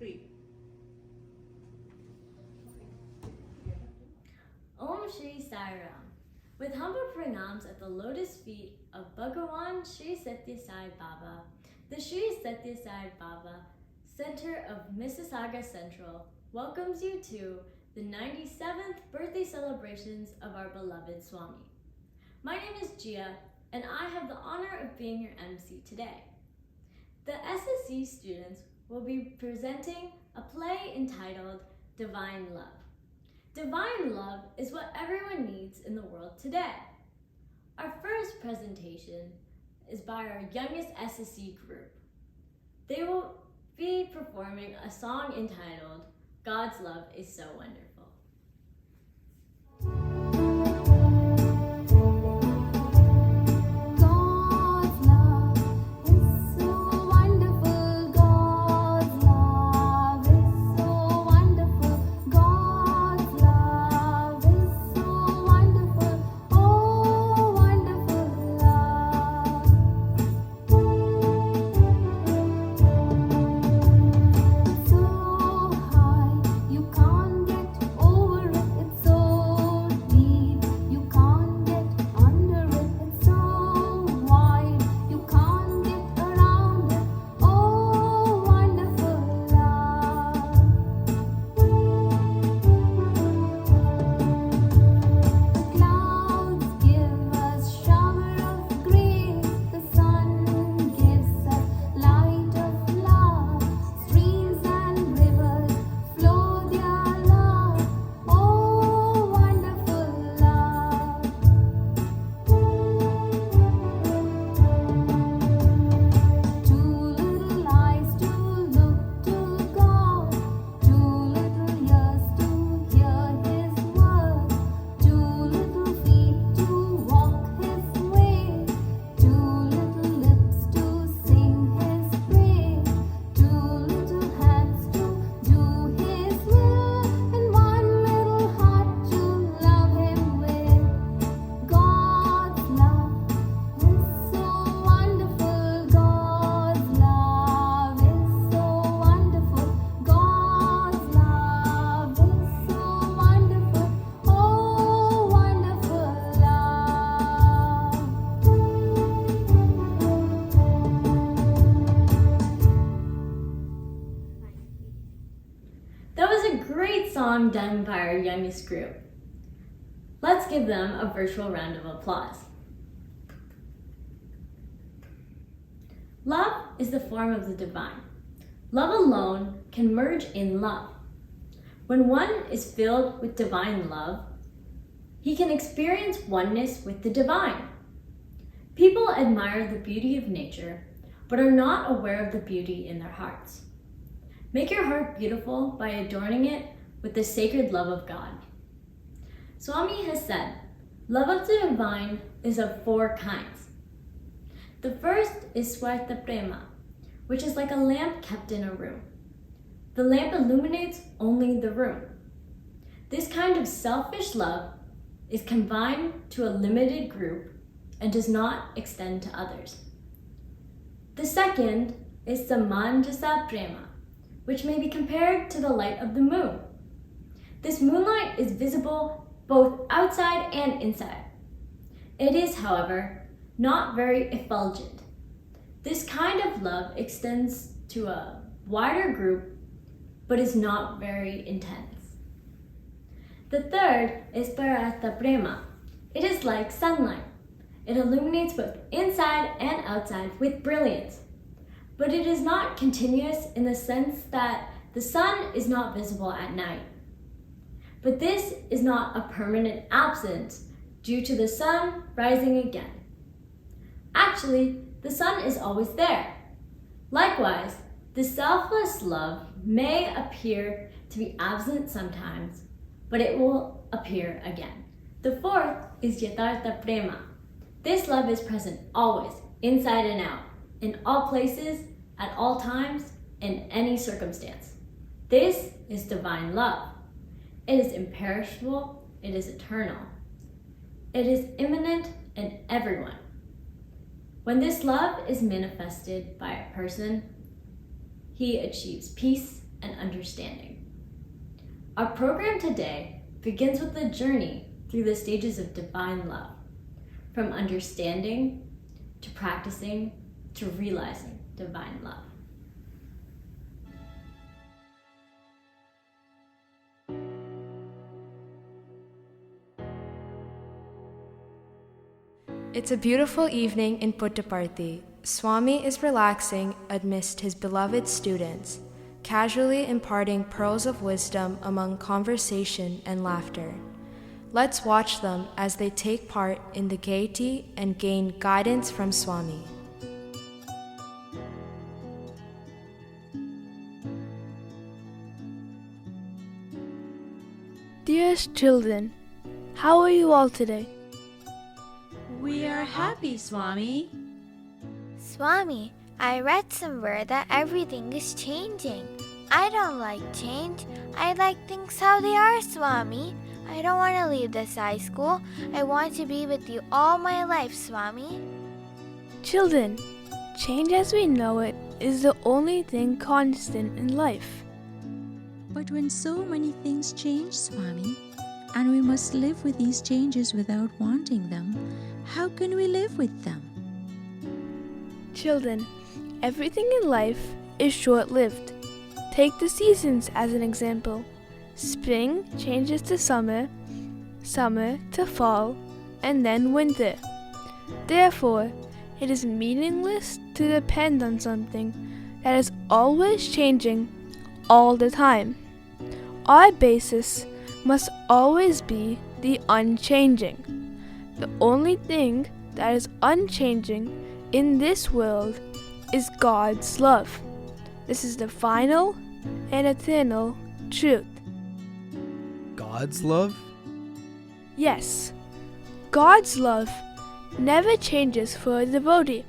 3. Om Shri Sai Ram. With humble pranams at the lotus feet of Bhagawan Shri Sathya Sai Baba, the Shri Sathya Sai Baba Center of Mississauga Central welcomes you to the 97th birthday celebrations of our beloved Swami. My name is Gia, and I have the honor of being your MC today. The SSE students will be presenting a play entitled Divine Love. Divine love is what everyone needs in the world today. Our first presentation is by our youngest SSE group. They will be performing a song entitled God's Love is So Wonderful. Great song done by our youngest group. Let's give them a virtual round of applause. Love is the form of the divine. Love alone can merge in love. When one is filled with divine love, he can experience oneness with the divine. People admire the beauty of nature, but are not aware of the beauty in their hearts. Make your heart beautiful by adorning it with the sacred love of God. Swami has said, love of the divine is of 4 kinds. The first is Swartha Prema, which is like a lamp kept in a room. The lamp illuminates only the room. This kind of selfish love is confined to a limited group and does not extend to others. The second is Samanjasa Prema, which may be compared to the light of the moon. This moonlight is visible both outside and inside. It is, however, not very effulgent. This kind of love extends to a wider group, but is not very intense. The third is Paratha Prema. It is like sunlight. It illuminates both inside and outside with brilliance. But it is not continuous in the sense that the sun is not visible at night. But this is not a permanent absence due to the sun rising again. Actually, the sun is always there. Likewise, the selfless love may appear to be absent sometimes, but it will appear again. The fourth is Yatartha Prema. This love is present always, inside and out, in all places, at all times, in any circumstance. This is divine love. It is imperishable, it is eternal. It is immanent in everyone. When this love is manifested by a person, he achieves peace, and understanding. Our program today begins with a journey through the stages of divine love, from understanding to practicing to realizing divine love. It's a beautiful evening in Puttaparthi. Swami is relaxing amidst his beloved students, casually imparting pearls of wisdom among conversation and laughter. Let's watch them as they take part in the gaiety and gain guidance from Swami. Dearest children, how are you all today? We are happy, Swami. Swami, I read somewhere that everything is changing. I don't like change. I like things how they are, Swami. I don't want to leave this high school. I want to be with you all my life, Swami. Children, change as we know it is the only thing constant in life. But when so many things change, Swami, and we must live with these changes without wanting them, how can we live with them? Children, everything in life is short-lived. Take the seasons as an example. Spring changes to summer, summer to fall, and then winter. Therefore, it is meaningless to depend on something that is always changing all the time. Our basis must always be the unchanging. The only thing that is unchanging in this world is God's love. This is the final and eternal truth. God's love? Yes, God's love never changes for a devotee.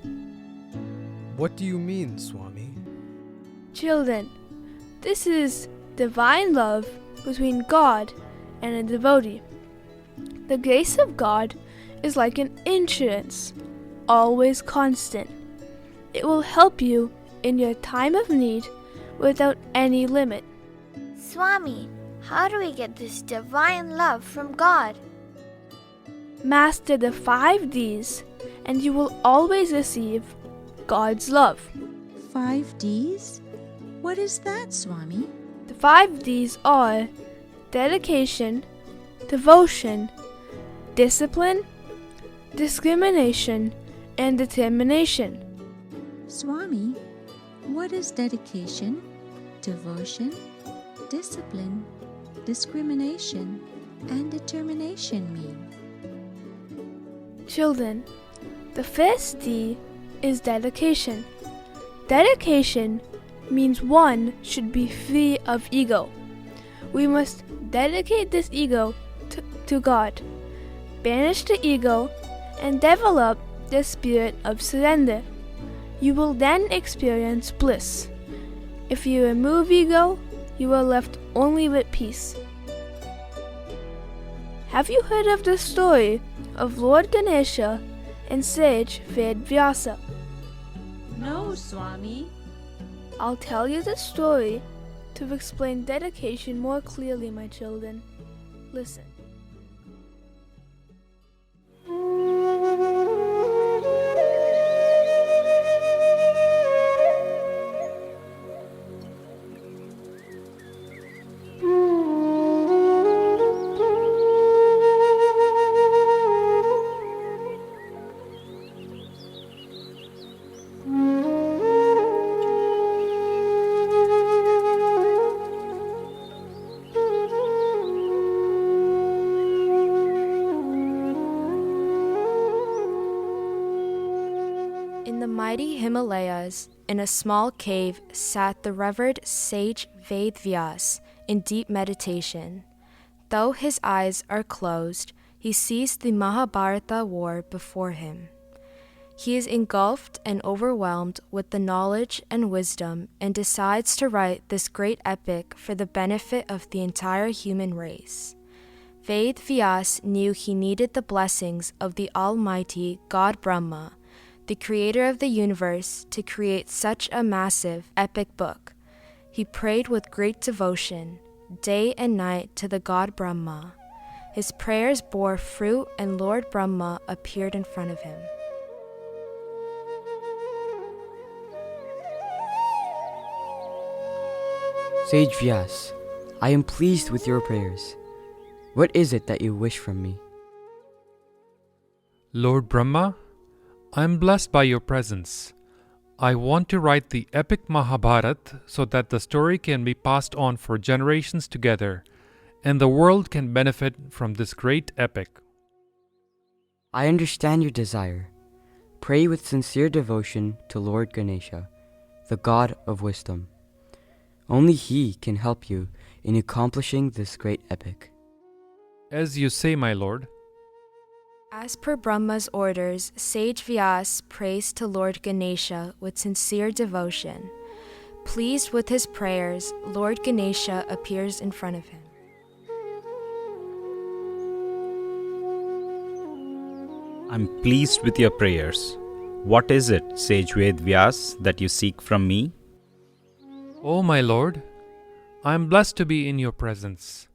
What do you mean, Swami? Children, this is divine love between God and a devotee. The grace of God is like an insurance, always constant. It will help you in your time of need without any limit. Swami, how do we get this divine love from God? Master the 5 Ds and you will always receive God's love. 5 Ds? What is that, Swami? The 5 Ds are dedication, devotion, discipline, discrimination, and determination. Swami, what is dedication, devotion, discipline, discrimination, and determination mean? Children, the first D is dedication. Dedication means one should be free of ego. We must dedicate this ego to God, banish the ego, and develop the spirit of surrender. You will then experience bliss. If you remove ego, you are left only with peace. Have you heard of the story of Lord Ganesha and sage Ved Vyasa? No, Swami. I'll tell you the story to explain dedication more clearly, my children. Listen. In the mighty Himalayas, in a small cave, sat the revered sage Ved Vyas in deep meditation. Though his eyes are closed, he sees the Mahabharata war before him. He is engulfed and overwhelmed with the knowledge and wisdom and decides to write this great epic for the benefit of the entire human race. Ved Vyas knew he needed the blessings of the Almighty God Brahma, the creator of the universe, to create such a massive, epic book. He prayed with great devotion, day and night, to the god Brahma. His prayers bore fruit, and Lord Brahma appeared in front of him. Sage Vyas, I am pleased with your prayers. What is it that you wish from me? Lord Brahma, I am blessed by your presence. I want to write the epic Mahabharata so that the story can be passed on for generations together, and the world can benefit from this great epic. I understand your desire. Pray with sincere devotion to Lord Ganesha, the god of wisdom. Only he can help you in accomplishing this great epic. As you say, my lord. As per Brahma's orders, Sage Vyas prays to Lord Ganesha with sincere devotion. Pleased with his prayers, Lord Ganesha appears in front of him. I'm pleased with your prayers. What is it, Sage Vyas, that you seek from me? Oh, my lord, I am blessed to be in your presence.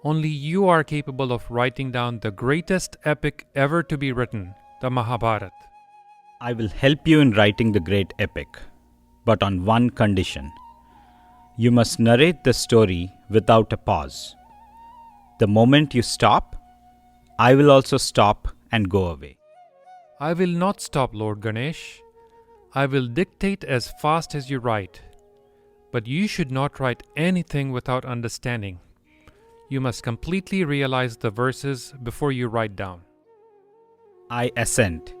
Only you are capable of writing down the greatest epic ever to be written, the Mahabharata. I will help you in writing the great epic, but on one condition. You must narrate the story without a pause. The moment you stop, I will also stop and go away. I will not stop, Lord Ganesh. I will dictate as fast as you write. But you should not write anything without understanding. You must completely realize the verses before you write down. I assent.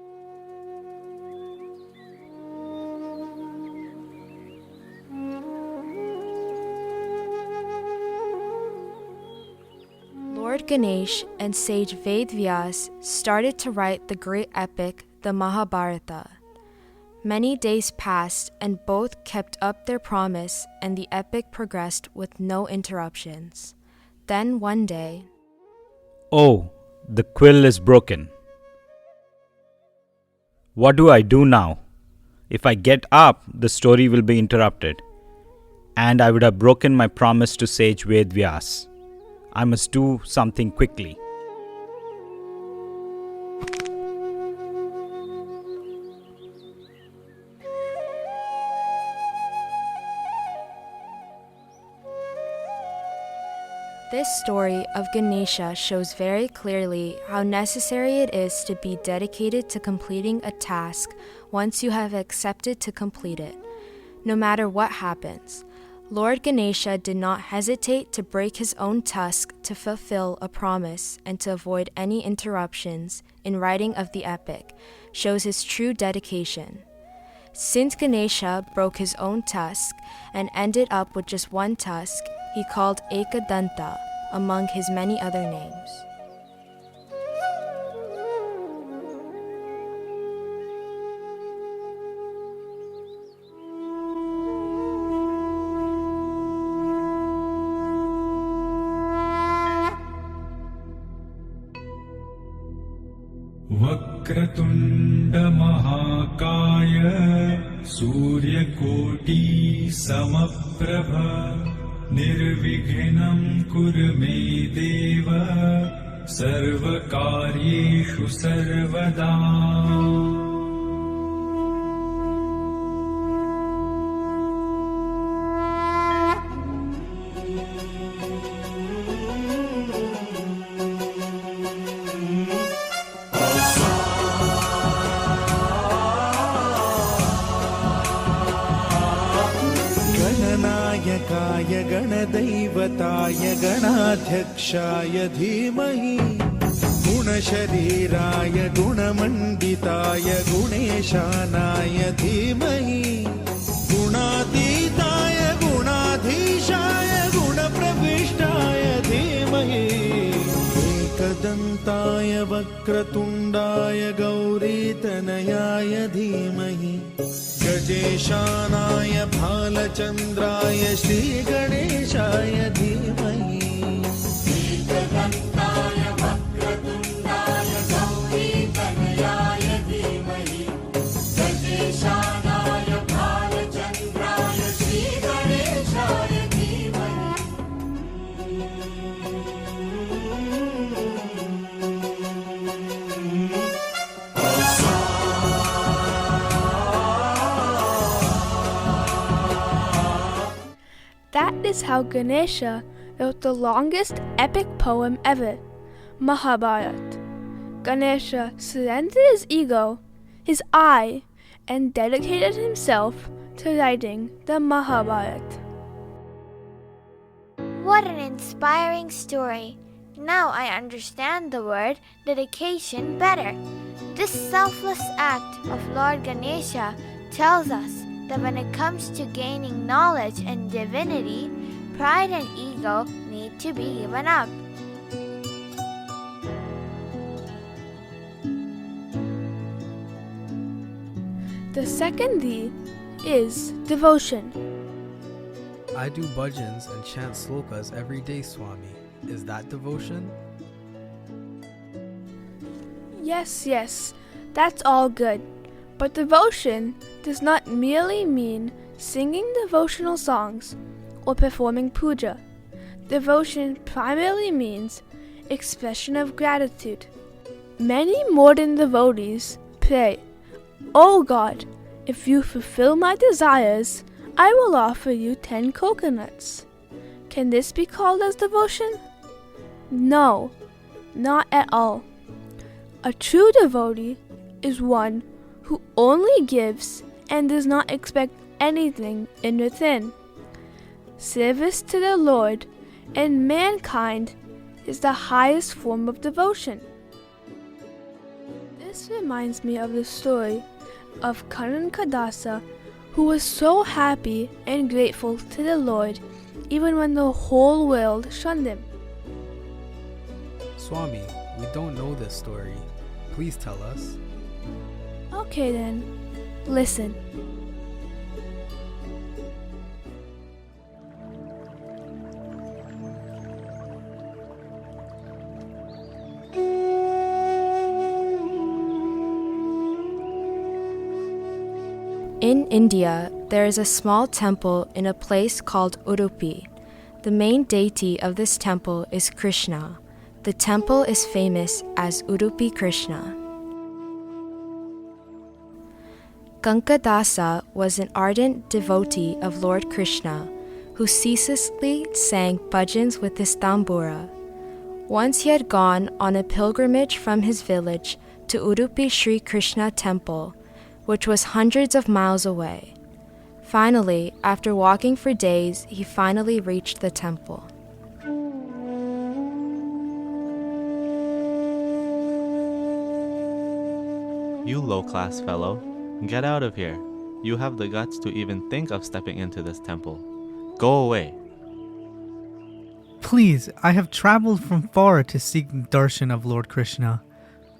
Lord Ganesh and Sage Vyas started to write the great epic, the Mahabharata. Many days passed, and both kept up their promise, and the epic progressed with no interruptions. Then one day, Oh, the quill is broken. What do I do now? If I get up, the story will be interrupted, and I would have broken my promise to Sage Vyas. I must do something quickly. this story of Ganesha shows very clearly how necessary it is to be dedicated to completing a task once you have accepted to complete it, no matter what happens. Lord Ganesha did not hesitate to break his own tusk to fulfill a promise and to avoid any interruptions in writing of the epic, shows his true dedication. Since Ganesha broke his own tusk and ended up with just one tusk, he called Ekadanta among his many other names. वक्रतुण्ड महाकाय सूर्यकोटि समप्रभ निर्विघ्नं कुरु मे देव सर्वकार्येषु सर्वदा। गणनायकाय गणदैवताय गणाध्यक्षाय धीमहि गुणशरीराय गुणमण्डिताय गुणेशानाय धीमहि गुणातीताय गुणाधीशाय गुणप्रविष्टाय धीमहि एकदन्ताय वक्रतुण्डाय गौरीतनयाय धीमहि गजेशानाय भालचन्द्राय श्रीगणेशाय धीमहि एकदन्ताय वक्रतुण्डाय गौरीतनयाय धीमहि गजेशानाय भालचन्द्राय श्रीगणेशाय is how Ganesha wrote the longest epic poem ever, Mahabharata. Ganesha surrendered his ego, his I, and dedicated himself to writing the Mahabharata. What an inspiring story. Now I understand the word dedication better. This selfless act of Lord Ganesha tells us that when it comes to gaining knowledge and divinity, pride and ego need to be given up. The second D is devotion. I do bhajans and chant slokas every day, Swami. Is that devotion? Yes, that's all good. But devotion does not merely mean singing devotional songs or performing puja. Devotion primarily means expression of gratitude. Many modern devotees pray, "Oh God, if you fulfill my desires, I will offer you 10 coconuts." Can this be called as devotion? No, not at all. A true devotee is one who only gives and does not expect anything in return. Service to the Lord and mankind is the highest form of devotion. This reminds me of the story of Kanankadasa, who was so happy and grateful to the Lord even when the whole world shunned him. Swami, we don't know this story. Please tell us. Okay then, listen. In India, there is a small temple in a place called Udupi. The main deity of this temple is Krishna. The temple is famous as Udupi Krishna. Kankadasa was an ardent devotee of Lord Krishna who ceaselessly sang bhajans with his tambura. Once he had gone on a pilgrimage from his village to Udupi Sri Krishna temple, which was hundreds of miles away. Finally, after walking for days, he finally reached the temple. You low-class fellow, get out of here. You have the guts to even think of stepping into this temple. Go away. Please, I have traveled from far to seek the darshan of Lord Krishna.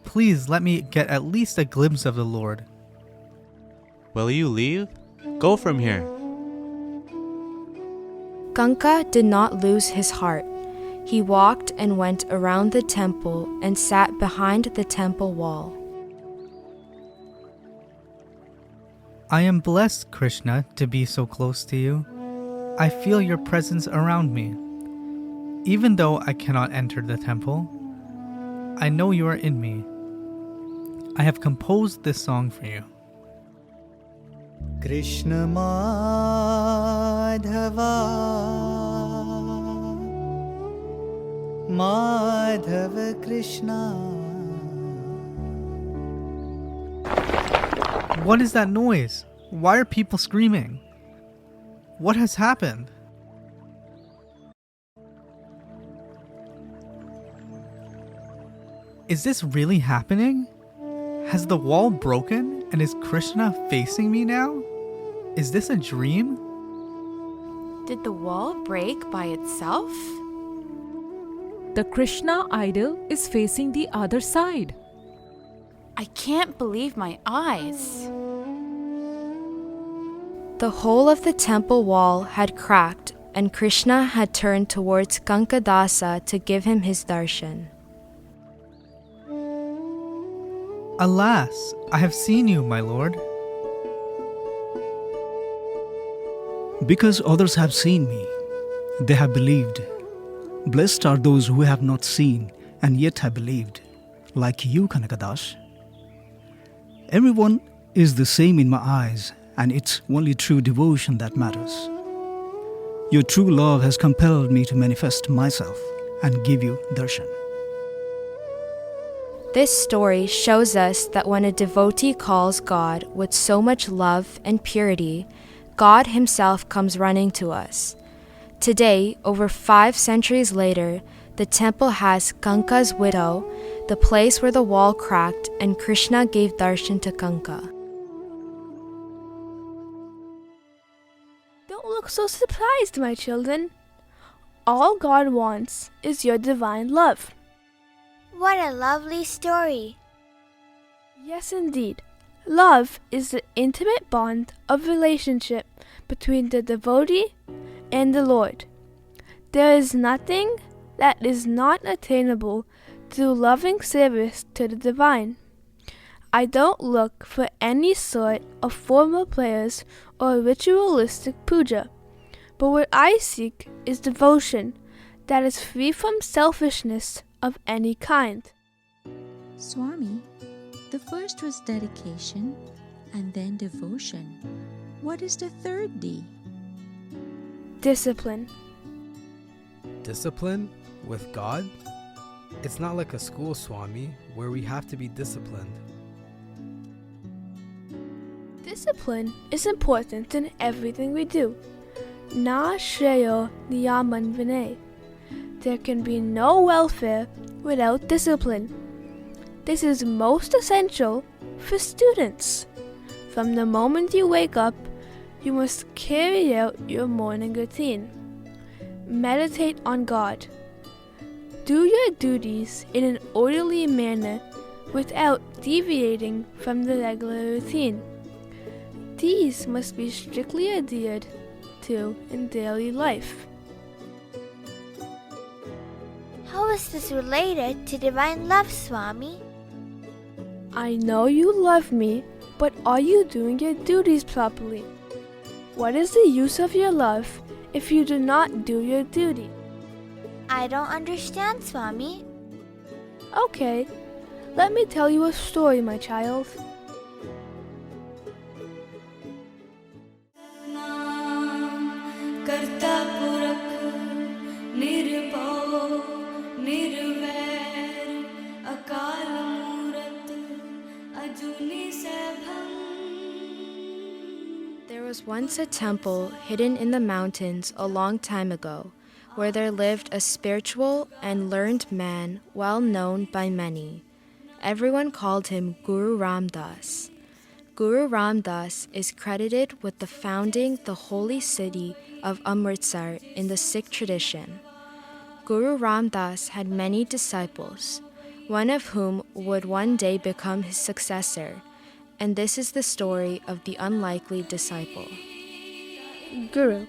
Please let me get at least a glimpse of the Lord. Will you leave? Go from here. Kanka did not lose his heart. He walked and went around the temple and sat behind the temple wall. I am blessed, Krishna, to be so close to you. I feel your presence around me. Even though I cannot enter the temple, I know you are in me. I have composed this song for you. Krishna Madhava Madhava Krishna. What is that noise? Why are people screaming? What has happened? Is this really happening? Has the wall broken and is Krishna facing me now? Is this a dream? Did the wall break by itself? The Krishna idol is facing the other side. I can't believe my eyes. The whole of the temple wall had cracked and Krishna had turned towards Kankadasa to give him his darshan. Alas, I have seen you, my lord. Because others have seen me, they have believed. Blessed are those who have not seen and yet have believed, like you, Kanakadash. Everyone is the same in my eyes, and it's only true devotion that matters. Your true love has compelled me to manifest myself and give you darshan. This story shows us that when a devotee calls God with so much love and purity, God Himself comes running to us. Today, over 5 centuries later, the temple has Kanka's widow, the place where the wall cracked and Krishna gave darshan to Kanka. Don't look so surprised, my children. All God wants is your divine love. What a lovely story. Yes, indeed. Love is the intimate bond of relationship between the devotee and the Lord. There is nothing that is not attainable through loving service to the divine. I don't look for any sort of formal prayers or ritualistic puja, but what I seek is devotion that is free from selfishness of any kind. Swami, the first was dedication and then devotion. What is the third D? Discipline. Discipline? With God? It's not like a school, Swami, where we have to be disciplined. Discipline is important in everything we do. Na shreyo niyaman vinay. There can be no welfare without discipline. This is most essential for students. From the moment you wake up, you must carry out your morning routine. Meditate on God. Do your duties in an orderly manner without deviating from the regular routine. These must be strictly adhered to in daily life. How is this related to divine love, Swami? I know you love me, but are you doing your duties properly? What is the use of your love if you do not do your duty? I don't understand, Swami. Okay, let me tell you a story, my child. There was once a temple hidden in the mountains a long time ago, where there lived a spiritual and learned man well known by many. Everyone called him Guru Ram Das. Guru Ram Das is credited with the founding the holy city of Amritsar in the Sikh tradition. Guru Ram Das had many disciples, one of whom would one day become his successor, and this is the story of the unlikely disciple. Guru,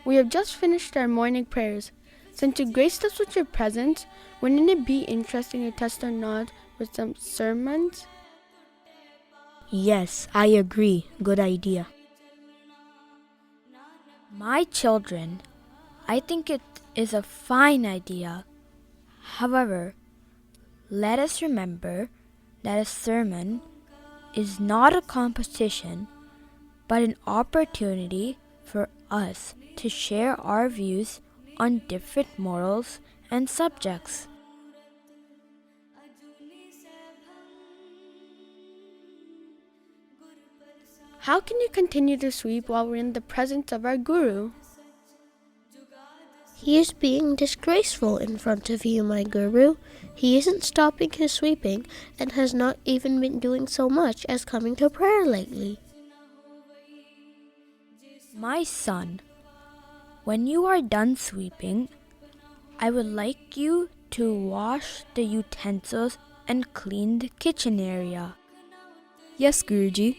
we have just finished our morning prayers. Since you graced us with your presence, wouldn't it be interesting to test our knowledge with some sermons? Yes, I agree. Good idea. My children, I think it is a fine idea. However, let us remember that a sermon is not a competition, but an opportunity for us to share our views on different morals and subjects. How can you continue to sweep while we're in the presence of our Guru? He is being disgraceful in front of you, my Guru. He isn't stopping his sweeping and has not even been doing so much as coming to prayer lately. My son, when you are done sweeping, I would like you to wash the utensils and clean the kitchen area. Yes, Guruji.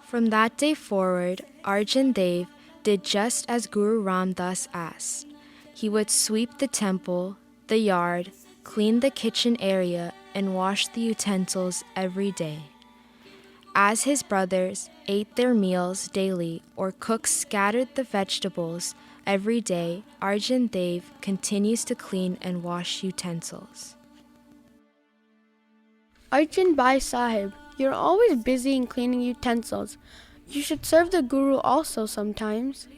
From that day forward, Arjan Dev did just as Guru Ram Das asked. He would sweep the temple, the yard, clean the kitchen area, and wash the utensils every day. As his brothers ate their meals daily or cooks scattered the vegetables every day, Arjan Dev continues to clean and wash utensils. Arjan Bhai Sahib, you're always busy in cleaning utensils. You should serve the Guru also sometimes.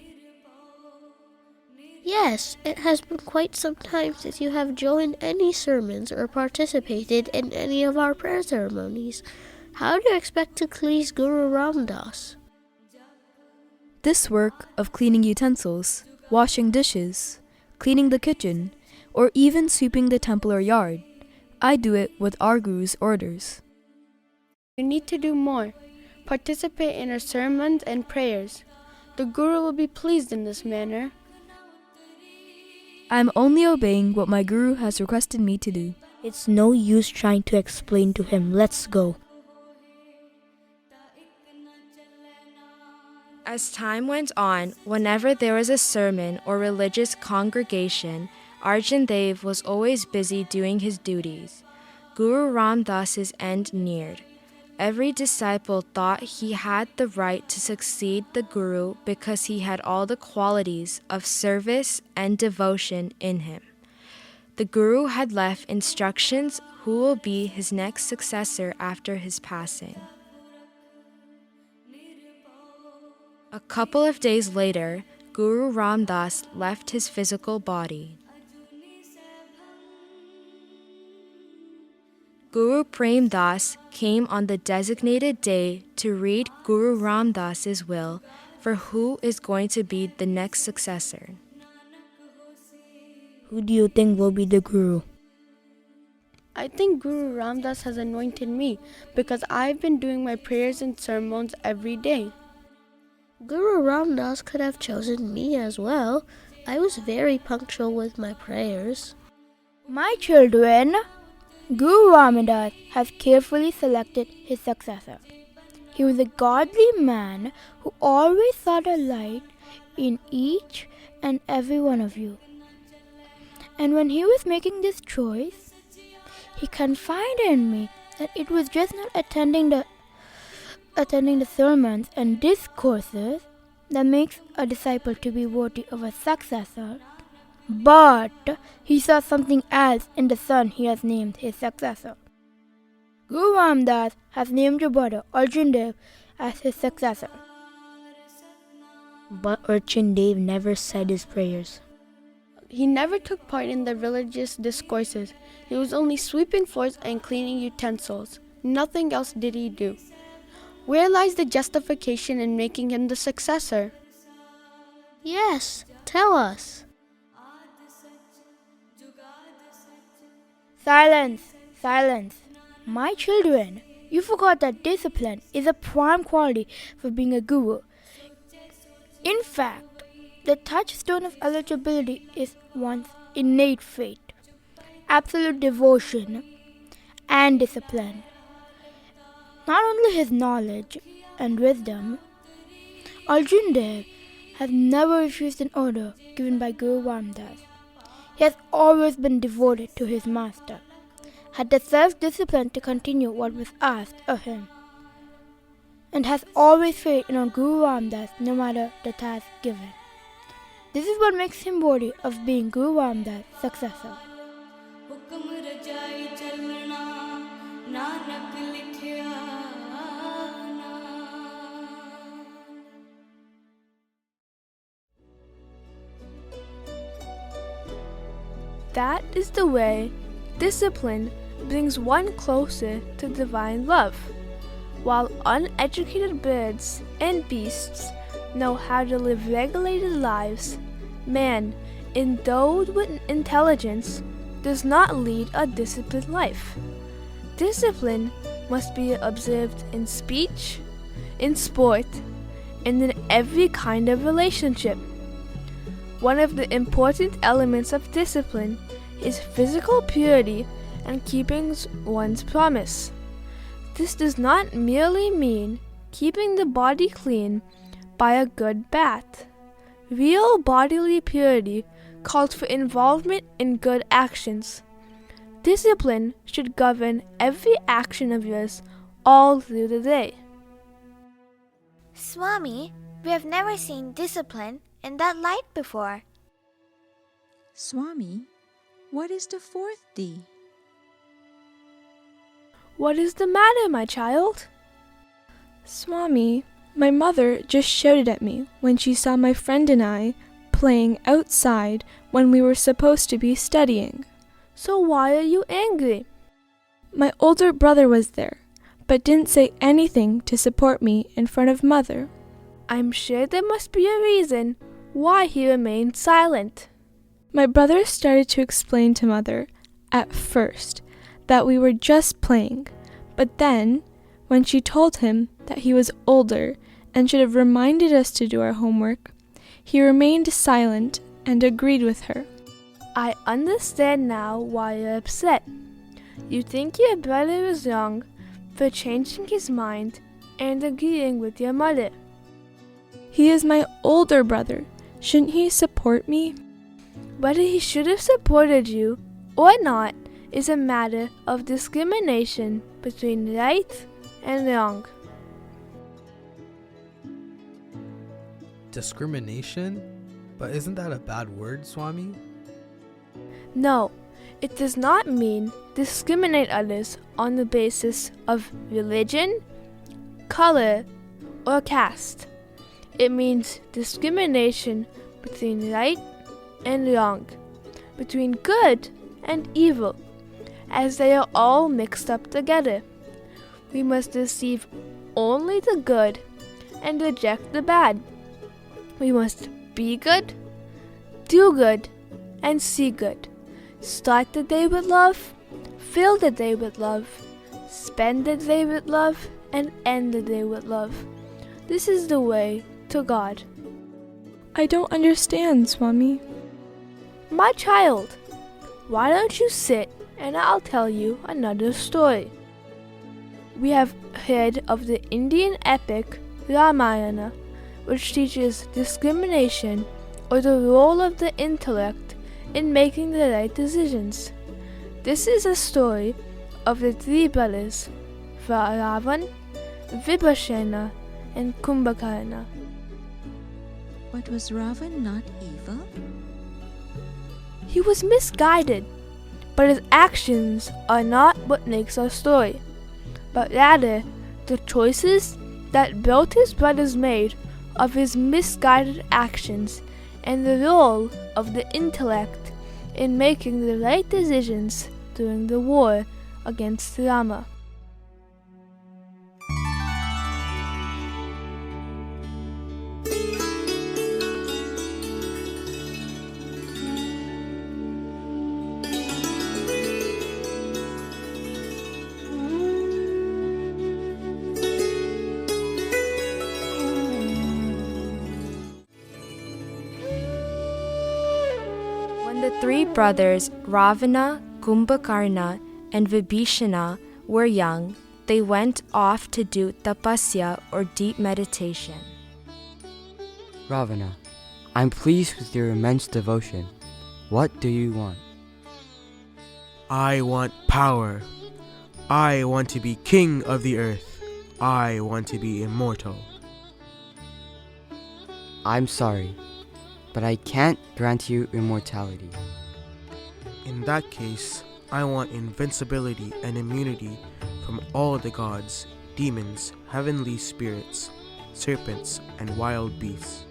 Yes, it has been quite some time since you have joined any sermons or participated in any of our prayer ceremonies. How do you expect to please Guru Ram Das? This work of cleaning utensils, washing dishes, cleaning the kitchen, or even sweeping the temple or yard, I do it with our Guru's orders. You need to do more. Participate in our sermons and prayers. The Guru will be pleased in this manner. I am only obeying what my Guru has requested me to do. It's no use trying to explain to him. Let's go. As time went on, whenever there was a sermon or religious congregation, Arjan Dev was always busy doing his duties. Guru Ram Das's end neared. Every disciple thought he had the right to succeed the Guru because he had all the qualities of service and devotion in him. The Guru had left instructions who will be his next successor after his passing. A couple of days later, Guru Ram Das left his physical body. Guru Prem Das came on the designated day to read Guru Ram Das's will for who is going to be the next successor. Who do you think will be the Guru? I think Guru Ram Das has anointed me because I've been doing my prayers and sermons every day. Guru Ram Das could have chosen me as well. I was very punctual with my prayers. My children, Guru Ramadas has carefully selected his successor. He was a godly man who always saw the light in each and every one of you. And when he was making this choice, he confided in me that it was just not attending the sermons and discourses that makes a disciple to be worthy of a successor, but he saw something else in the son he has named his successor. Guru Ram Das has named your brother Arjan Dev as his successor. But Arjan Dev never said his prayers. He never took part in the religious discourses. He was only sweeping floors and cleaning utensils. Nothing else did he do. Where lies the justification in making him the successor? Yes, tell us. Silence! Silence! My children, you forgot that discipline is a prime quality for being a guru. In fact, the touchstone of eligibility is one's innate faith, absolute devotion, and discipline. Not only his knowledge and wisdom, Arjan Dev has never refused an order given by Guru Ram Das. He has always been devoted to his master, had the self-discipline to continue what was asked of him, and has always faith in our Guru Ram Das no matter the task given. This is what makes him worthy of being Guru Ram Das' successor. That is the way discipline brings one closer to divine love. While uneducated birds and beasts know how to live regulated lives, man, endowed with intelligence, does not lead a disciplined life. Discipline must be observed in speech, in sport, and in every kind of relationship. One of the important elements of discipline is physical purity and keeping one's promise. This does not merely mean keeping the body clean by a good bath. Real bodily purity calls for involvement in good actions. Discipline should govern every action of yours all through the day. Swami, we have never seen discipline in that light before. Swami, what is the fourth D? What is the matter, my child? Swami, My mother just shouted at me when she saw my friend and I playing outside when we were supposed to be studying. So why are you angry? My older brother was there, but didn't say anything to support me in front of Mother. I'm sure there must be a reason why he remained silent. My brother started to explain to Mother, at first, that we were just playing, but then, when she told him that he was older and should have reminded us to do our homework, he remained silent and agreed with her. I understand now why you're upset. You think your brother is wrong for changing his mind and agreeing with your mother. He is my older brother. Shouldn't he support me? Whether he should have supported you or not is a matter of discrimination between right and wrong. Discrimination? But isn't that a bad word, Swami? No, it does not mean discriminate others on the basis of religion, color, or caste. It means discrimination between right and wrong, between good and evil, as they are all mixed up together. We must receive only the good and reject the bad. We must be good, do good, and see good. Start the day with love, fill the day with love, spend the day with love, and end the day with love. This is the way to God. I don't understand, Swami. My child, why don't you sit and I'll tell you another story. We have heard of the Indian epic Ramayana, which teaches discrimination or the role of the intellect in making the right decisions. This is a story of the three brothers, Ravan, Vibhishana, and Kumbhakarna. But was Ravan not evil? He was misguided, but his actions are not what makes our story, but rather the choices that both his brothers made of his misguided actions and the role of the intellect in making the right decisions during the war against Rama. When the three brothers Ravana, Kumbhakarna, and Vibhishana were young, they went off to do tapasya or deep meditation. Ravana, I'm pleased with your immense devotion. What do you want? I want power. I want to be king of the earth. I want to be immortal. I'm sorry, but I can't grant you immortality. In that case, I want invincibility and immunity from all the gods, demons, heavenly spirits, serpents, and wild beasts.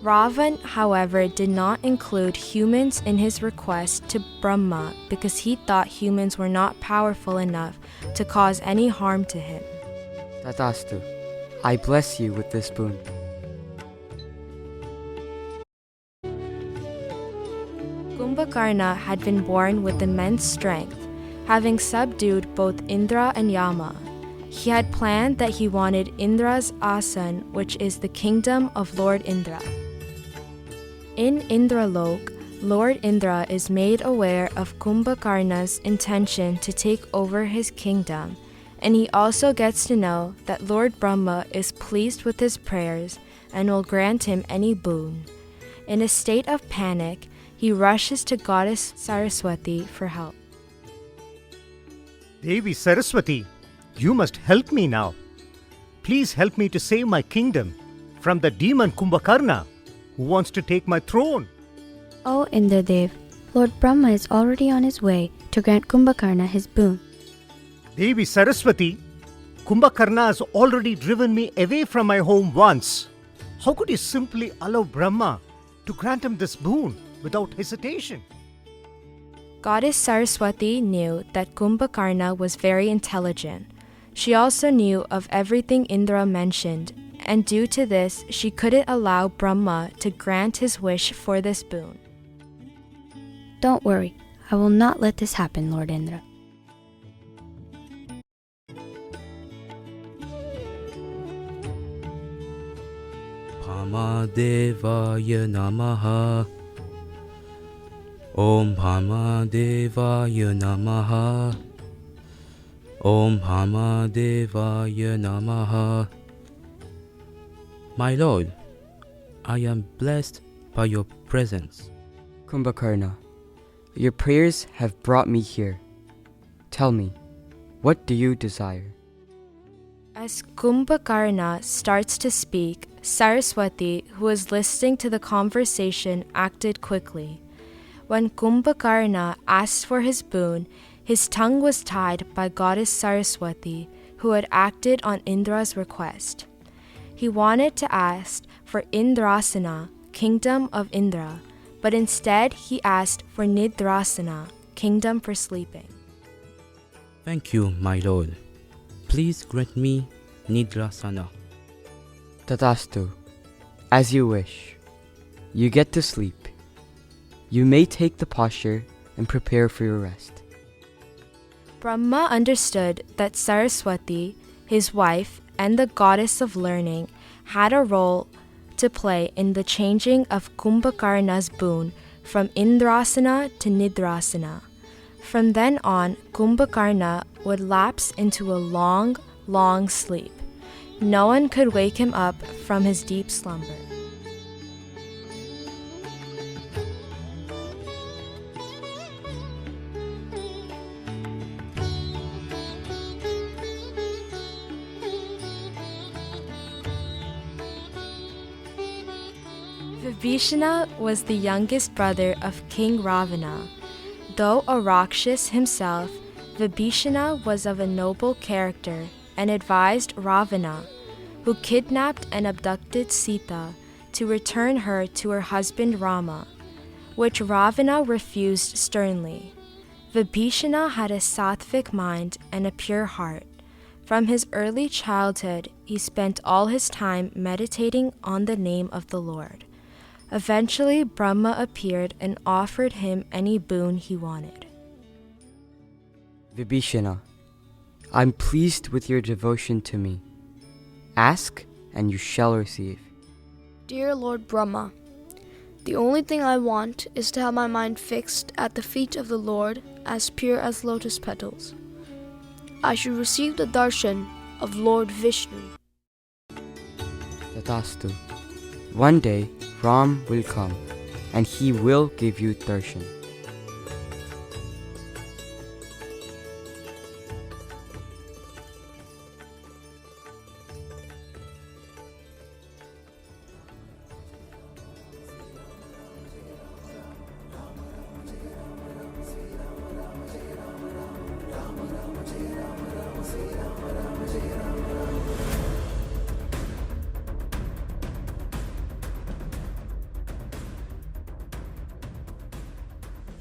Ravan, however, did not include humans in his request to Brahma because he thought humans were not powerful enough to cause any harm to him. Tatastu, I bless you with this boon. Kumbhakarna had been born with immense strength, having subdued both Indra and Yama. He had planned that he wanted Indra's asan, which is the kingdom of Lord Indra. In Indralok, Lord Indra is made aware of Kumbhakarna's intention to take over his kingdom, and he also gets to know that Lord Brahma is pleased with his prayers and will grant him any boon. In a state of panic, he rushes to Goddess Saraswati for help. Devi Saraswati, you must help me now. Please help me to save my kingdom from the demon Kumbhakarna, who wants to take my throne. O Indradev, Lord Brahma is already on his way to grant Kumbhakarna his boon. Devi Saraswati, Kumbhakarna has already driven me away from my home once. How could you simply allow Brahma to grant him this boon without hesitation? Goddess Saraswati knew that Kumbhakarna was very intelligent. She also knew of everything Indra mentioned, and due to this, she couldn't allow Brahma to grant his wish for this boon. Don't worry, I will not let this happen, Lord Indra. Bhamadevaya Namaha. Om Bhamadevaya Namaha. Om Bhamadevaya Namaha. My Lord, I am blessed by your presence. Kumbhakarna, your prayers have brought me here. Tell me, what do you desire? As Kumbhakarna starts to speak, Saraswati, who was listening to the conversation, acted quickly. When Kumbhakarna asked for his boon, his tongue was tied by Goddess Saraswati, who had acted on Indra's request. He wanted to ask for Indrasana, kingdom of Indra, but instead he asked for Nidrasana, kingdom for sleeping. Thank you, my Lord. Please grant me Nidrasana. Tatastu, as you wish. You get to sleep. You may take the posture and prepare for your rest. Brahma understood that Saraswati, his wife, and the goddess of learning had a role to play in the changing of Kumbhakarna's boon from Indrasana to Nidrasana. From then on, Kumbhakarna would lapse into a long, long sleep. No one could wake him up from his deep slumber. Vibhishana was the youngest brother of King Ravana. Though a Rakshas himself, Vibhishana was of a noble character and advised Ravana, who kidnapped and abducted Sita, to return her to her husband Rama, which Ravana refused sternly. Vibhishana had a sattvic mind and a pure heart. From his early childhood, he spent all his time meditating on the name of the Lord. Eventually, Brahma appeared and offered him any boon he wanted. Vibhishana, I'm pleased with your devotion to me. Ask, and you shall receive. Dear Lord Brahma, the only thing I want is to have my mind fixed at the feet of the Lord, as pure as lotus petals. I should receive the darshan of Lord Vishnu. Tatastu. One day, Ram will come, and he will give you darshan.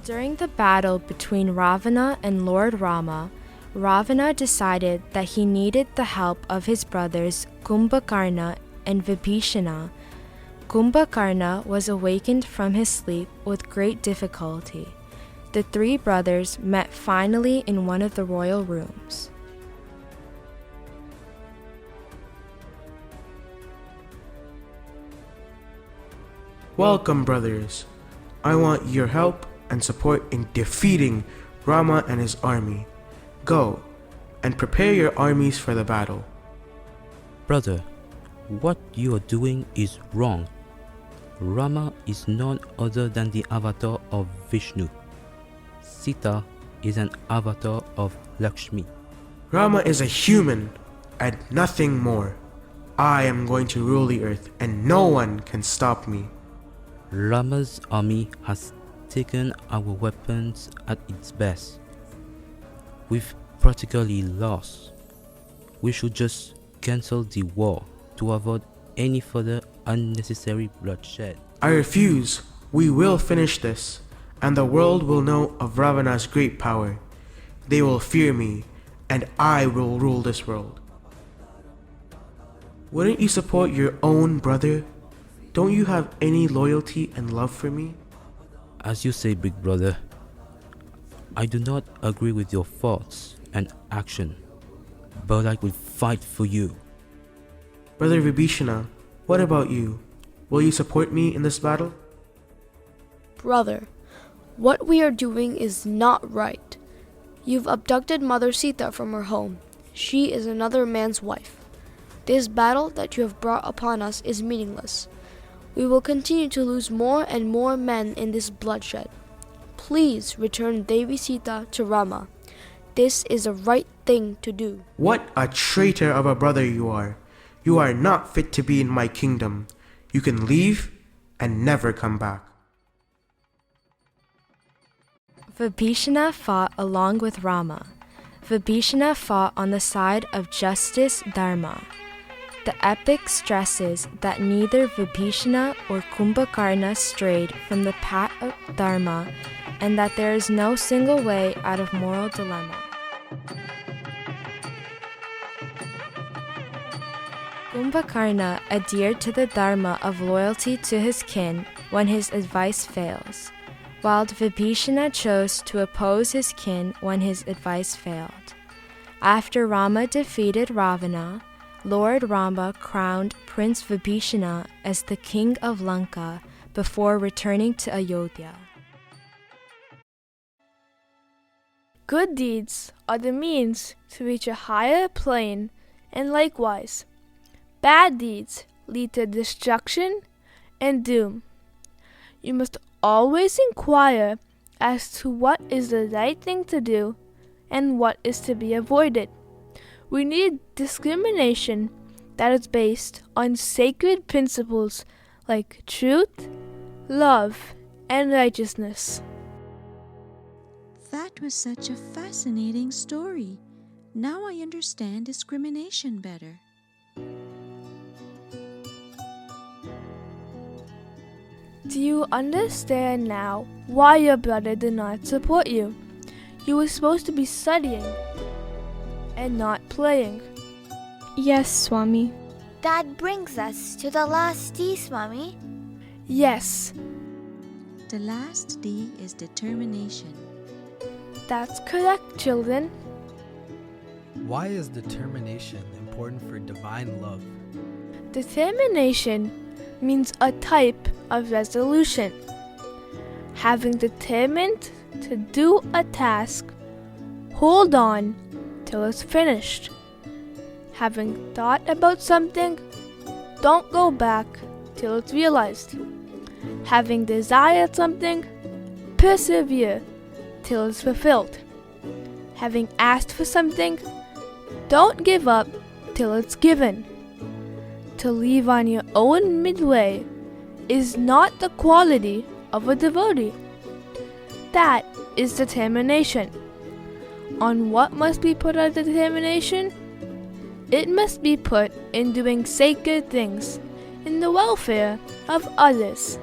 During the battle between Ravana and Lord Rama, Ravana decided that he needed the help of his brothers Kumbhakarna and Vibhishana. Kumbhakarna was awakened from his sleep with great difficulty. The three brothers met finally in one of the royal rooms. Welcome, brothers. I want your help and support in defeating Rama and his army. Go and prepare your armies for the battle. Brother, what you are doing is wrong. Rama is none other than the avatar of Vishnu. Sita is an avatar of Lakshmi. Rama is a human and nothing more. I am going to rule the earth and no one can stop me. Rama's army has taken our weapons at its best. We've practically lost. we should just cancel the war to avoid any further unnecessary bloodshed. I refuse. We will finish this, and the world will know of Ravana's great power. They will fear me, and I will rule this world. Wouldn't you support your own brother? Don't you have any loyalty and love for me? As you say, big brother, I do not agree with your thoughts and action, but I will fight for you. Brother Vibhishana, what about you? Will you support me in this battle? Brother, what we are doing is not right. You've abducted Mother Sita from her home. She is another man's wife. This battle that you have brought upon us is meaningless. We will continue to lose more and more men in this bloodshed. Please return Devi Sita to Rama. This is the right thing to do. What a traitor of a brother you are. You are not fit to be in my kingdom. You can leave and never come back. Vibhishana fought along with Rama. Vibhishana fought on the side of justice dharma. The epic stresses that neither Vibhishana or Kumbhakarna strayed from the path of dharma, and that there is no single way out of moral dilemma. Kumbhakarna adhered to the dharma of loyalty to his kin when his advice fails, while Vibhishana chose to oppose his kin when his advice failed. After Rama defeated Ravana, Lord Rama crowned Prince Vibhishana as the king of Lanka before returning to Ayodhya. Good deeds are the means to reach a higher plane, and likewise, bad deeds lead to destruction and doom. You must always inquire as to what is the right thing to do and what is to be avoided. We need discrimination that is based on sacred principles like truth, love, and righteousness. That was such a fascinating story. Now I understand discrimination better. Do you understand now why your brother did not support you? You were supposed to be studying and not playing. Yes, Swami. That brings us to the last D, Swami. Yes. The last D is determination. That's correct, children. Why is determination important for divine love? Determination means a type of resolution. Having determined to do a task, hold on till it's finished. Having thought about something, don't go back till it's realized. Having desired something, persevere till it's fulfilled. Having asked for something, don't give up till it's given. To leave on your own midway is not the quality of a devotee. That is determination. On what must be put our determination? It must be put in doing sacred things, in the welfare of others.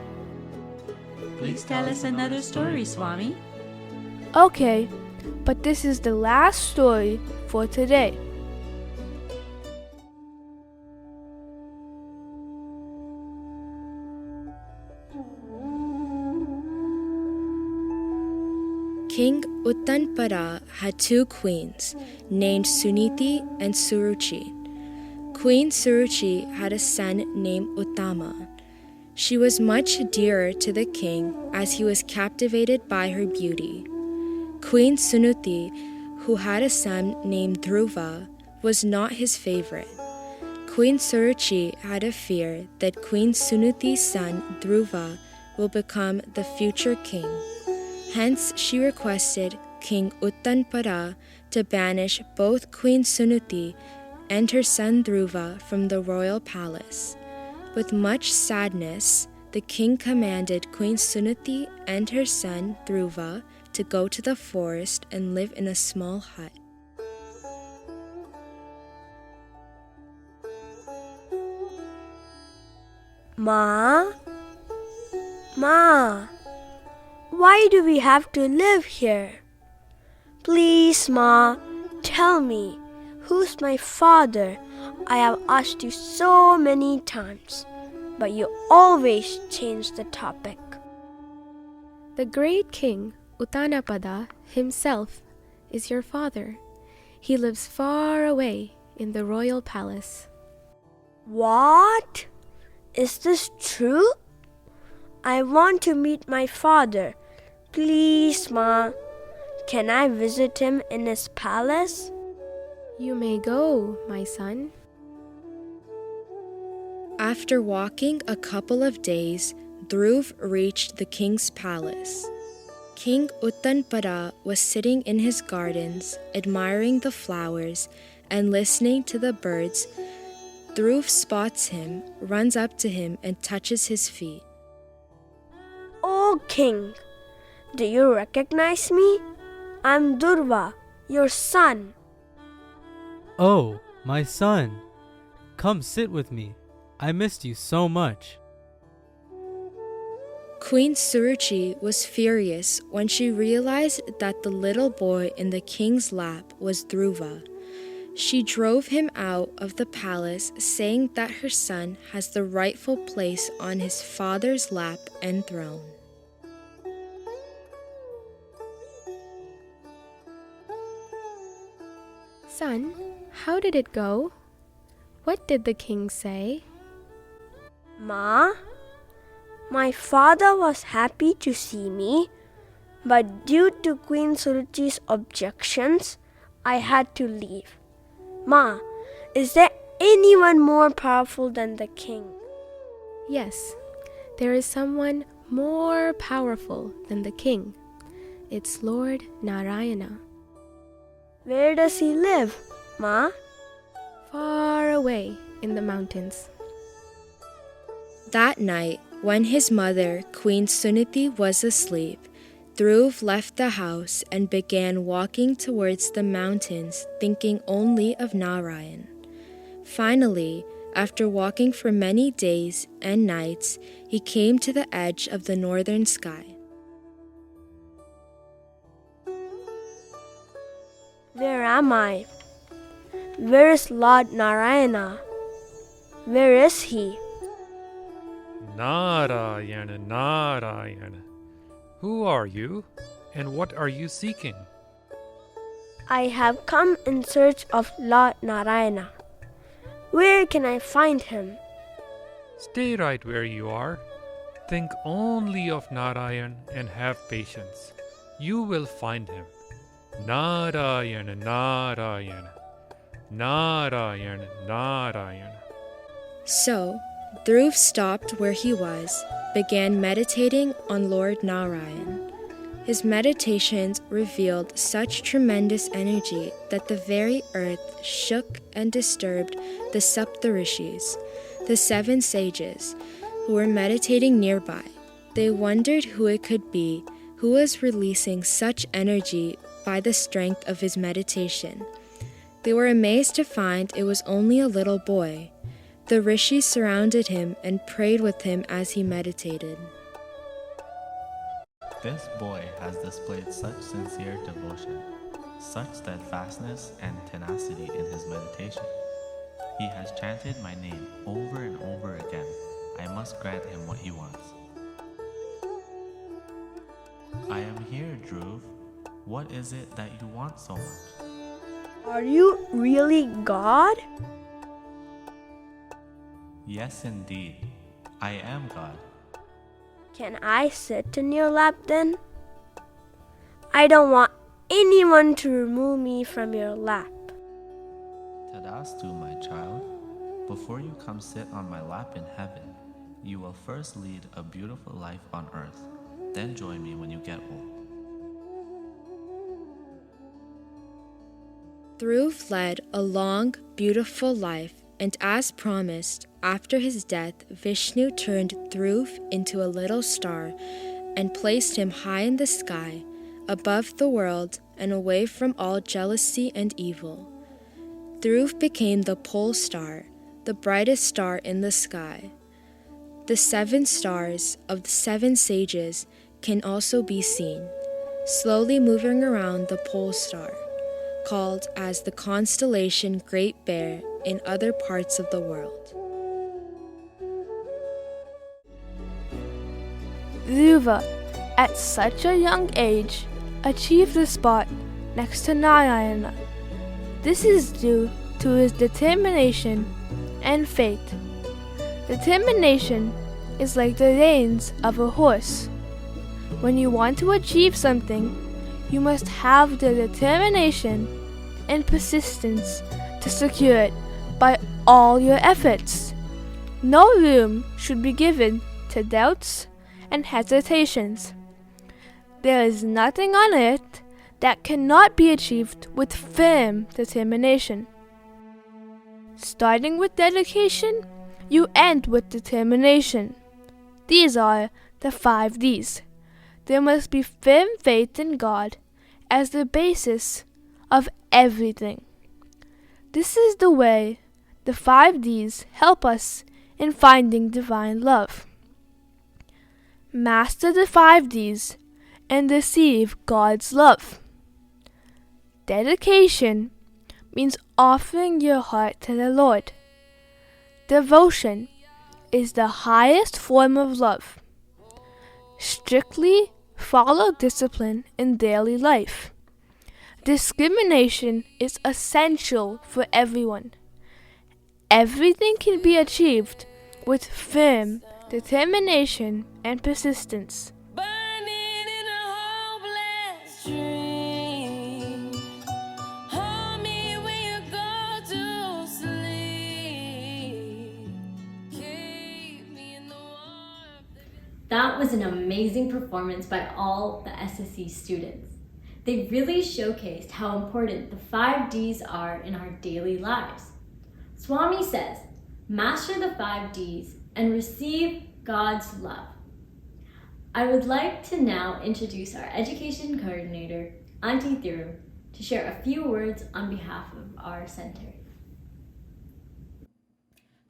Please tell us another story, Swami. Okay, but this is the last story for today. King Uttanpada had two queens, named Suniti and Suruchi. Queen Suruchi had a son named Uttama. She was much dearer to the king as he was captivated by her beauty. Queen Sunuti, who had a son named Dhruva, was not his favorite. Queen Suruchi had a fear that Queen Sunuti's son Dhruva will become the future king. Hence, she requested King Uttanpada to banish both Queen Sunuti and her son Dhruva from the royal palace. With much sadness, the king commanded Queen Sunuti and her son Dhruva to go to the forest and live in a small hut. Ma? Ma, why do we have to live here? Please, Ma, tell me, who's my father? I have asked you so many times, but you always change the topic. The great king, Uttanapada, himself, is your father. He lives far away in the royal palace. What? Is this true? I want to meet my father. Please, Ma, can I visit him in his palace? You may go, my son. After walking a couple of days, Dhruv reached the king's palace. King Uttanpada was sitting in his gardens, admiring the flowers and listening to the birds. Dhruv spots him, runs up to him, and touches his feet. Oh, King, do you recognize me? I'm Dhruva, your son. Oh, my son. Come sit with me. I missed you so much. Queen Suruchi was furious when she realized that the little boy in the king's lap was Dhruva. She drove him out of the palace, saying that her son has the rightful place on his father's lap and throne. Son, how did it go? What did the king say? Ma, my father was happy to see me, but due to Queen Suruchi's objections, I had to leave. Ma, is there anyone more powerful than the king? Yes, there is someone more powerful than the king. It's Lord Narayana. Where does he live, Ma? Far away in the mountains. That night, when his mother, Queen Suniti, was asleep, Dhruv left the house and began walking towards the mountains, thinking only of Narayan. Finally, after walking for many days and nights, he came to the edge of the northern sky. Where am I? Where is Lord Narayana? Where is he? Narayana, Narayana. Who are you, and what are you seeking? I have come in search of Lord Narayana. Where can I find him? Stay right where you are. Think only of Narayan and have patience. You will find him. Narayana, Narayana. Narayana, Narayana. So, Dhruv stopped where he was, began meditating on Lord Narayan. His meditations revealed such tremendous energy that the very earth shook and disturbed the Saptarishis, the 7 sages, who were meditating nearby. They wondered who it could be who was releasing such energy by the strength of his meditation. They were amazed to find it was only a little boy. The rishis surrounded him and prayed with him as he meditated. This boy has displayed such sincere devotion, such steadfastness and tenacity in his meditation. He has chanted my name over and over again. I must grant him what he wants. I am here, Dhruv. What is it that you want so much? Are you really God? Yes, indeed. I am God. Can I sit in your lap then? I don't want anyone to remove me from your lap. Tadastu, my child. Before you come sit on my lap in heaven, you will first lead a beautiful life on earth. Then join me when you get old. Dhruv led a long, beautiful life, and as promised, after his death, Vishnu turned Dhruv into a little star and placed him high in the sky, above the world and away from all jealousy and evil. Dhruv became the pole star, the brightest star in the sky. The 7 stars of the 7 sages can also be seen, slowly moving around the pole star, called as the constellation Great Bear in other parts of the world. Dhruva, at such a young age, achieved the spot next to Narayana. This is due to his determination and faith. Determination is like the reins of a horse. When you want to achieve something, you must have the determination and persistence to secure it by all your efforts. No room should be given to doubts and hesitations. There is nothing on earth that cannot be achieved with firm determination. Starting with dedication, you end with determination. These are the 5 Ds. There must be firm faith in God as the basis of everything. This is the way the 5 Ds help us in finding divine love. Master the 5 Ds and receive God's love. Dedication means offering your heart to the Lord. Devotion is the highest form of love. Strictly follow discipline in daily life. Discrimination is essential for everyone. Everything can be achieved with firm determination and persistence. That was an amazing performance by all the SSE students. They really showcased how important the 5 Ds are in our daily lives. Swami says, master the 5 Ds and receive God's love. I would like to now introduce our education coordinator, Auntie Thiru, to share a few words on behalf of our center.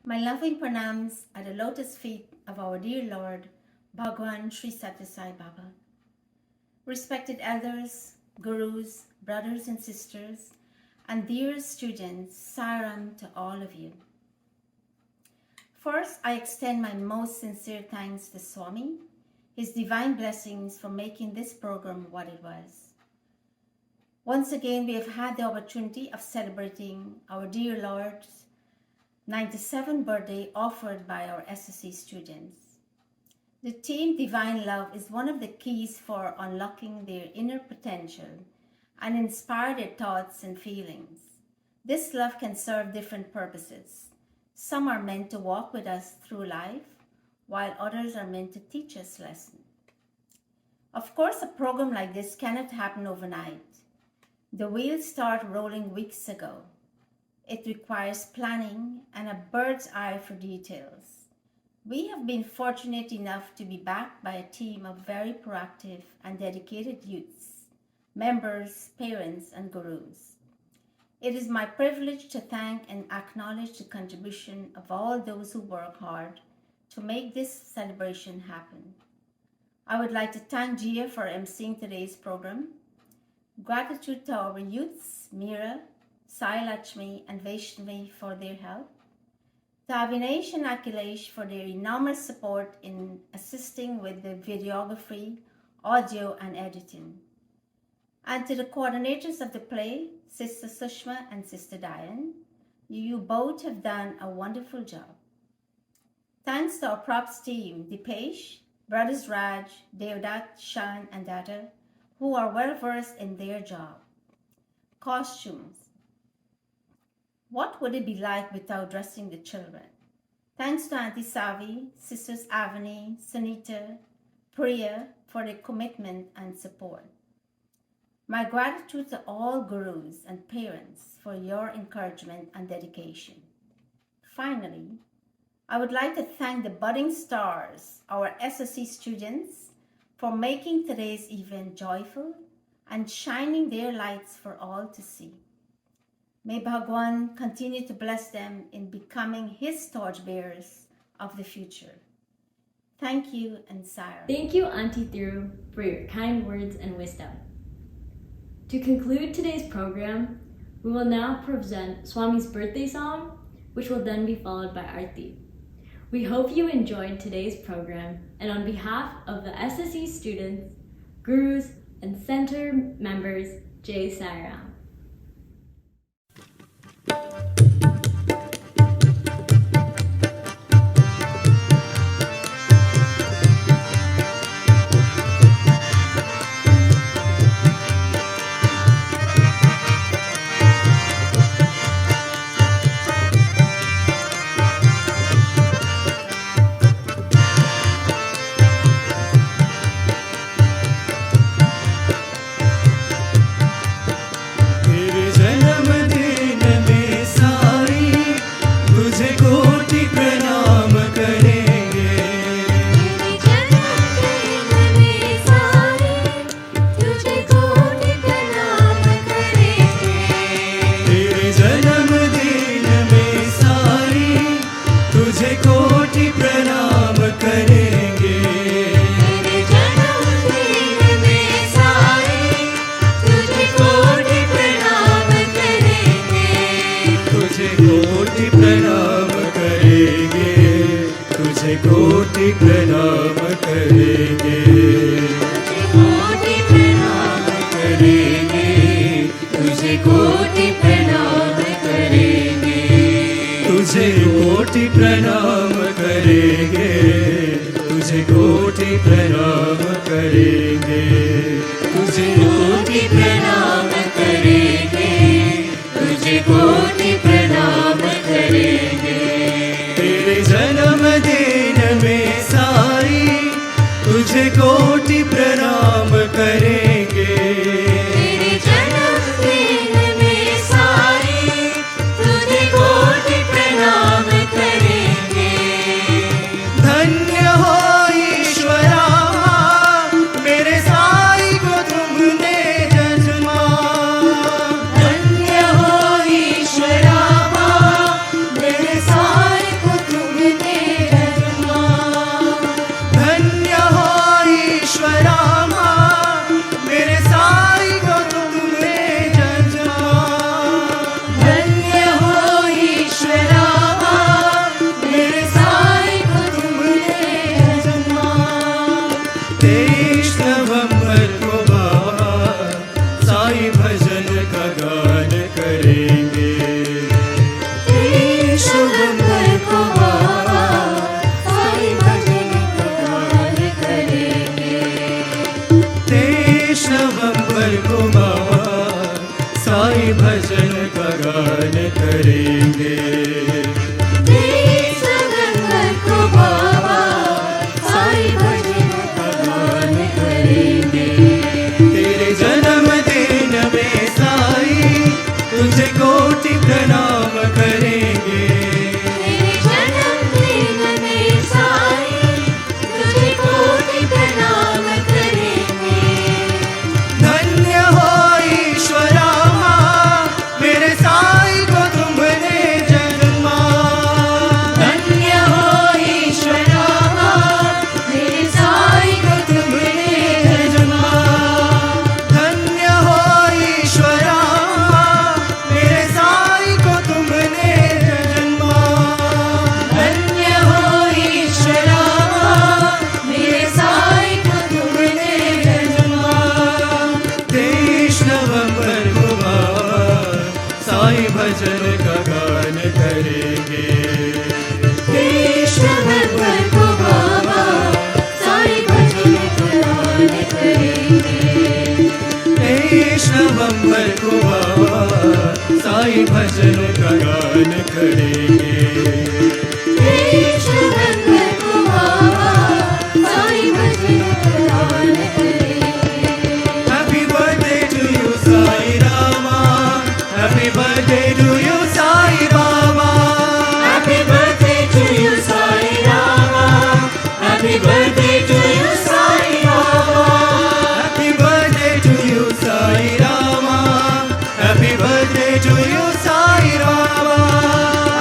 My loving pranams at the lotus feet of our dear Lord, Bhagawan Sri Sathya Sai Baba. Respected elders, gurus, brothers and sisters, and dear students, Saram to all of you. First, I extend my most sincere thanks to Swami, his divine blessings for making this program what it was. Once again, we have had the opportunity of celebrating our dear Lord's 97th birthday offered by our SSE students. The theme Divine Love is one of the keys for unlocking their inner potential and inspire their thoughts and feelings. This love can serve different purposes. Some are meant to walk with us through life, while others are meant to teach us lessons. Of course, a program like this cannot happen overnight. The wheels start rolling weeks ago. It requires planning and a bird's eye for details. We have been fortunate enough to be backed by a team of very proactive and dedicated youths, members, parents, and gurus. It is my privilege to thank and acknowledge the contribution of all those who work hard to make this celebration happen. I would like to thank Jia for emceeing today's program. Gratitude to our youths, Meera, Sai Lakshmi, and Vaishnavi for their help. To Avinesh and Akhilesh for their enormous support in assisting with the videography, audio, and editing. And to the coordinators of the play, Sister Sushma and Sister Diane, you both have done a wonderful job. Thanks to our props team, Dipesh, Brothers Raj, Devdat, Shan, and Dada, who are well versed in their job. Costumes. What would it be like without dressing the children? Thanks to Auntie Savi, Sisters Avani, Sunita, Priya for their commitment and support. My gratitude to all gurus and parents for your encouragement and dedication. Finally, I would like to thank the budding stars, our SSE students, for making today's event joyful and shining their lights for all to see. May Bhagawan continue to bless them in becoming his torchbearers of the future. Thank you, and Sire. Thank you, Auntie Thiru, for your kind words and wisdom. To conclude today's program, we will now present Swami's birthday song, which will then be followed by Aarti. We hope you enjoyed today's program, and on behalf of the SSE students, gurus, and center members, Jai Sai Ram.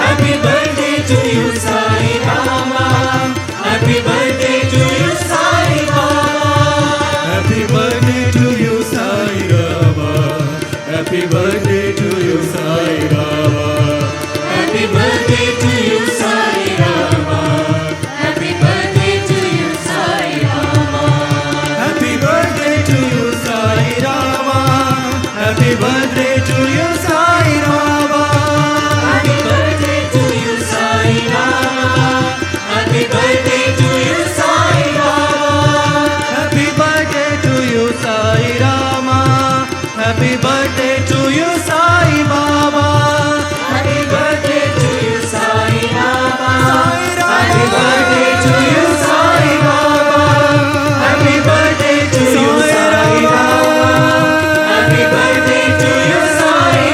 Happy Happy birthday to you, Sai Baba. Happy birthday to you, Sai Baba. Happy birthday to you, Sai Baba. Happy birthday to you, Sai Rama. Happy birthday to you, Sai Baba. Happy birthday to you, Sai Baba. Happy birthday to you, Sai Baba. Happy birthday to you, Sai Baba. Happy birthday to you, Sai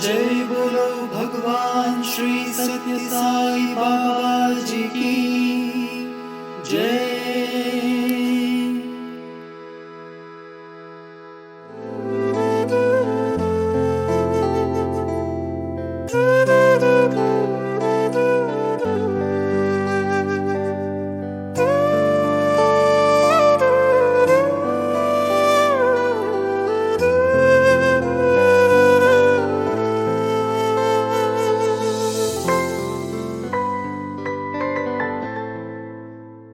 जय बोलो भगवान श्री सत्य साई बाबा जी की जय।